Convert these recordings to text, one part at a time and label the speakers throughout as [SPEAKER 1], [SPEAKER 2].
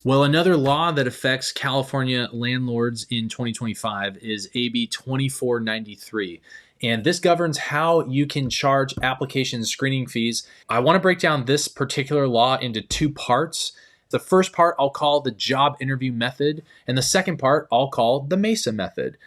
[SPEAKER 1] Well, another law that affects California landlords in 2025 is AB 2493. And this governs how you can charge application screening fees. I want to break down this particular law into two parts. The first part I'll call the job interview method, and the second part I'll call the Mesa method.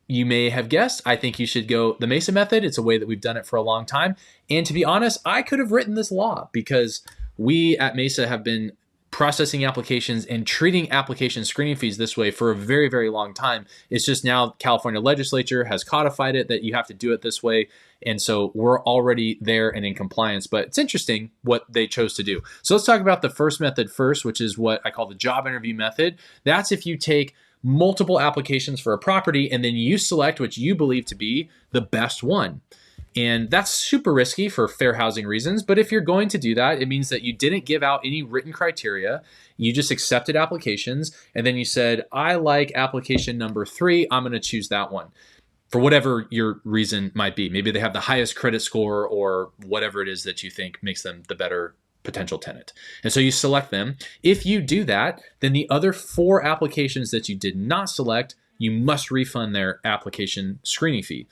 [SPEAKER 1] You may have guessed, I think you should go the Mesa method. It's a way that we've done it for a long time. And to be honest, I could have written this law because we at Mesa have been processing applications and treating application screening fees this way for a very, very long time. It's just now California legislature has codified it that you have to do it this way. And so we're already there and in compliance, but it's interesting what they chose to do. So let's talk about the first method first, which is what I call the job interview method. That's if you take multiple applications for a property and then you select which you believe to be the best one. And that's super risky for fair housing reasons. But if you're going to do that, it means that you didn't give out any written criteria. You just accepted applications. And then you said, I like application number 3. I'm going to choose that one for whatever your reason might be. Maybe they have the highest credit score or whatever it is that you think makes them the better potential tenant. And so you select them. If you do that, then the other 4 applications that you did not select, you must refund their application screening fee.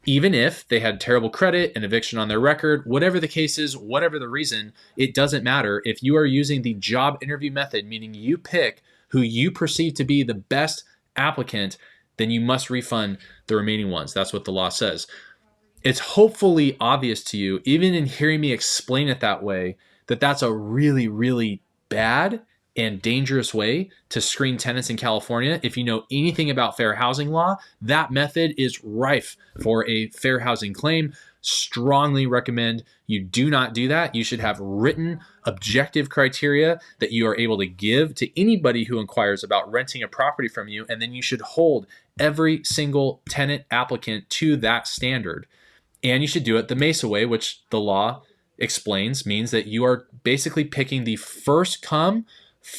[SPEAKER 1] Even if they had terrible credit, an eviction on their record, whatever the case is, whatever the reason, it doesn't matter. If you are using the job interview method, meaning you pick who you perceive to be the best applicant, then you must refund the remaining ones. That's what the law says. It's hopefully obvious to you, even in hearing me explain it that way, that that's a really, really bad and dangerous way to screen tenants in California. If you know anything about fair housing law, that method is rife for a fair housing claim. Strongly recommend you do not do that. You should have written objective criteria that you are able to give to anybody who inquires about renting a property from you, and then you should hold every single tenant applicant to that standard. And you should do it the Mesa way, which the law explains means that you are basically picking the first come,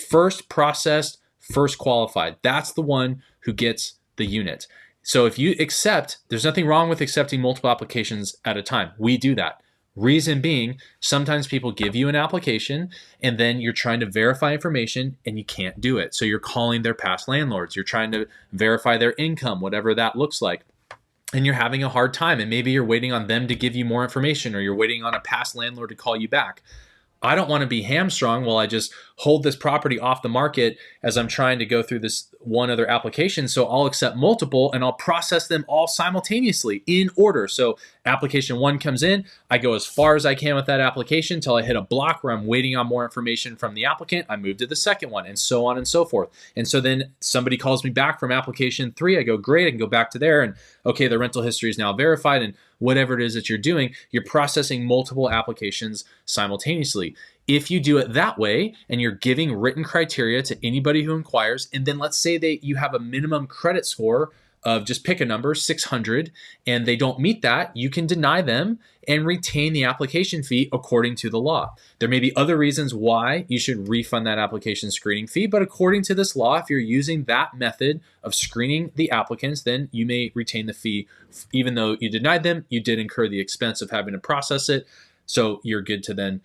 [SPEAKER 1] first processed, first qualified. That's the one who gets the unit. So if you accept, there's nothing wrong with accepting multiple applications at a time. We do that. Reason being, sometimes people give you an application and then you're trying to verify information and you can't do it. So you're calling their past landlords. You're trying to verify their income, whatever that looks like. And you're having a hard time, and maybe you're waiting on them to give you more information, or you're waiting on a past landlord to call you back. I don't want to be hamstrung while I just hold this property off the market as I'm trying to go through this one other application. So I'll accept multiple and I'll process them all simultaneously in order. So application 1 comes in, I go as far as I can with that application until I hit a block where I'm waiting on more information from the applicant. I move to the second one, and so on and so forth. And so then somebody calls me back from application 3. I go, great, I can go back to there, and okay, the rental history is now verified, and whatever it is that you're doing, you're processing multiple applications simultaneously. If you do it that way and you're giving written criteria to anybody who inquires, and then let's say that you have a minimum credit score of, just pick a number, 600, and they don't meet that, you can deny them and retain the application fee according to the law. There may be other reasons why you should refund that application screening fee, but according to this law, if you're using that method of screening the applicants, then you may retain the fee. Even though you denied them, you did incur the expense of having to process it, so you're good to then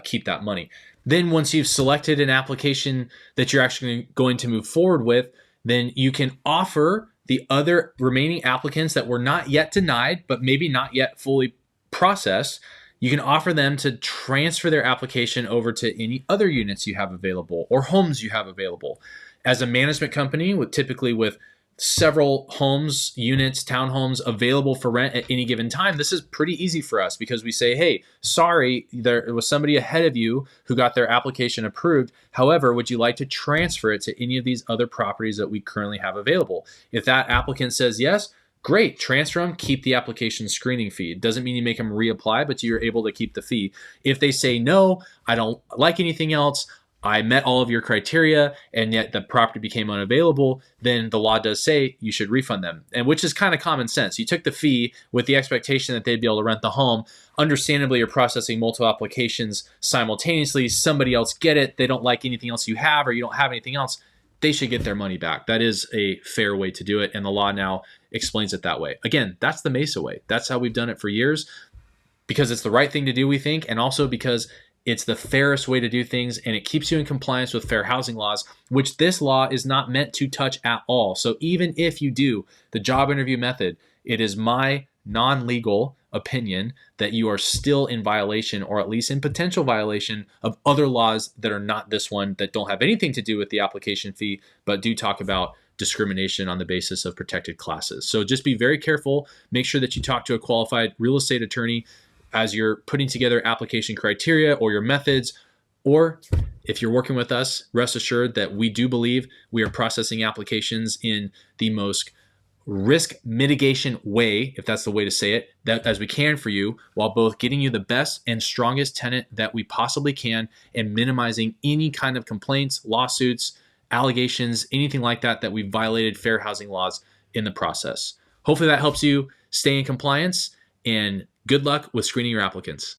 [SPEAKER 1] keep that money. Then once you've selected an application that you're actually going to move forward with, then you can offer the other remaining applicants that were not yet denied, but maybe not yet fully processed, you can offer them to transfer their application over to any other units you have available or homes you have available. As a management company, typically with several homes, units, townhomes available for rent at any given time, this is pretty easy for us because we say, hey, sorry, there was somebody ahead of you who got their application approved. However, would you like to transfer it to any of these other properties that we currently have available? If that applicant says yes, great, transfer them, keep the application screening fee. It doesn't mean you make them reapply, but you're able to keep the fee. If they say, no, I don't like anything else, I met all of your criteria, and yet the property became unavailable, then the law does say you should refund them, and which is kind of common sense. You took the fee with the expectation that they'd be able to rent the home. Understandably, you're processing multiple applications simultaneously. Somebody else get it. They don't like anything else you have, or you don't have anything else. They should get their money back. That is a fair way to do it, and the law now explains it that way. Again, that's the Mesa way. That's how we've done it for years, because it's the right thing to do, we think, and also because It's the fairest way to do things, and it keeps you in compliance with fair housing laws, which this law is not meant to touch at all. So even if you do the job interview method, it is my non-legal opinion that you are still in violation, or at least in potential violation, of other laws that are not this one, that don't have anything to do with the application fee, but do talk about discrimination on the basis of protected classes. So just be very careful. Make sure that you talk to a qualified real estate attorney as you're putting together application criteria or your methods. Or if you're working with us, rest assured that we do believe we are processing applications in the most risk mitigation way, if that's the way to say it, that as we can for you, while both getting you the best and strongest tenant that we possibly can and minimizing any kind of complaints, lawsuits, allegations, anything like that we violated fair housing laws in the process. Hopefully that helps you stay in compliance, and good luck with screening your applicants.